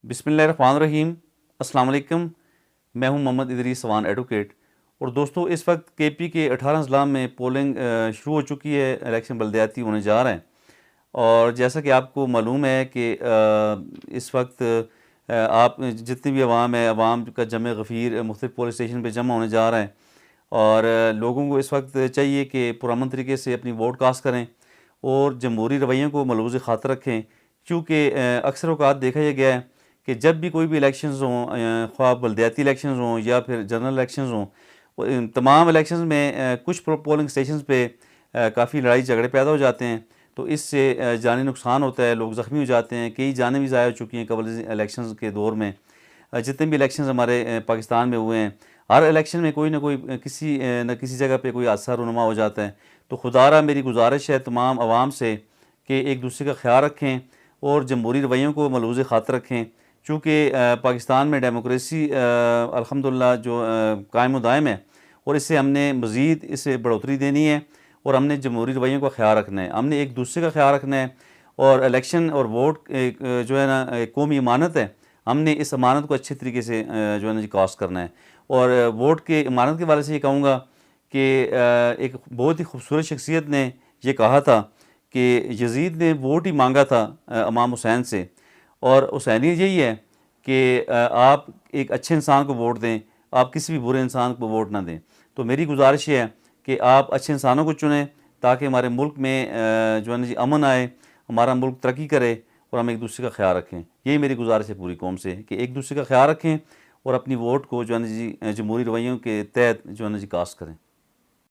بسم اللہ الرحمن الرحیم۔ السلام علیکم، میں ہوں محمد ادریس سوان ایڈوکیٹ۔ اور دوستو، اس وقت کے پی کے 18 اضلاع میں پولنگ شروع ہو چکی ہے، الیکشن بلدیاتی ہونے جا رہے ہیں۔ اور جیسا کہ آپ کو معلوم ہے کہ اس وقت آپ جتنی بھی عوام ہے، عوام کا جمع غفیر مختلف پولیس اسٹیشن پہ جمع ہونے جا رہے ہیں، اور لوگوں کو اس وقت چاہیے کہ پرامن طریقے سے اپنی ووٹ کاسٹ کریں اور جمہوری رویوں کو ملحوظ خاطر رکھیں، کیونکہ اکثر اوقات دیکھا یہ گیا ہے کہ جب بھی کوئی بھی الیکشنز ہوں، خواہ بلدیاتی الیکشنز ہوں یا پھر جنرل الیکشنز ہوں، تمام الیکشنز میں کچھ پولنگ اسٹیشنز پہ کافی لڑائی جھگڑے پیدا ہو جاتے ہیں، تو اس سے جانی نقصان ہوتا ہے، لوگ زخمی ہو جاتے ہیں، کئی جانیں بھی ضائع ہو چکی ہیں قبل الیکشنز کے دور میں۔ جتنے بھی الیکشنز ہمارے پاکستان میں ہوئے ہیں، ہر الیکشن میں کوئی نہ کوئی کسی نہ کسی جگہ پہ کوئی حادثہ رونما ہو جاتا ہے۔ تو خدارہ میری گزارش ہے تمام عوام سے کہ ایک دوسرے کا خیال رکھیں اور جمہوری رویوں کو ملحوظ خاطر رکھیں، چونکہ پاکستان میں ڈیموکریسی الحمدللہ جو قائم و دائم ہے، اور اس سے ہم نے مزید اسے بڑھوتری دینی ہے، اور ہم نے جمہوری رویوں کا خیال رکھنا ہے، ہم نے ایک دوسرے کا خیال رکھنا ہے۔ اور الیکشن اور ووٹ جو ہے نا ایک قومی امانت ہے، ہم نے اس امانت کو اچھے طریقے سے جو ہے نا کاسٹ کرنا ہے۔ اور ووٹ کے امانت کے والے سے یہ کہوں گا کہ ایک بہت ہی خوبصورت شخصیت نے یہ کہا تھا کہ یزید نے ووٹ ہی مانگا تھا امام حسین سے، اور حسینیت یہی ہے کہ آپ ایک اچھے انسان کو ووٹ دیں، آپ کسی بھی برے انسان کو ووٹ نہ دیں۔ تو میری گزارش یہ ہے کہ آپ اچھے انسانوں کو چنیں تاکہ ہمارے ملک میں جو ہے نا جی امن آئے، ہمارا ملک ترقی کرے، اور ہم ایک دوسرے کا خیال رکھیں۔ یہی میری گزارش ہے پوری قوم سے کہ ایک دوسرے کا خیال رکھیں اور اپنی ووٹ کو جو ہے نا جی جمہوری رویوں کے تحت جو ہے نا جی کاسٹ کریں۔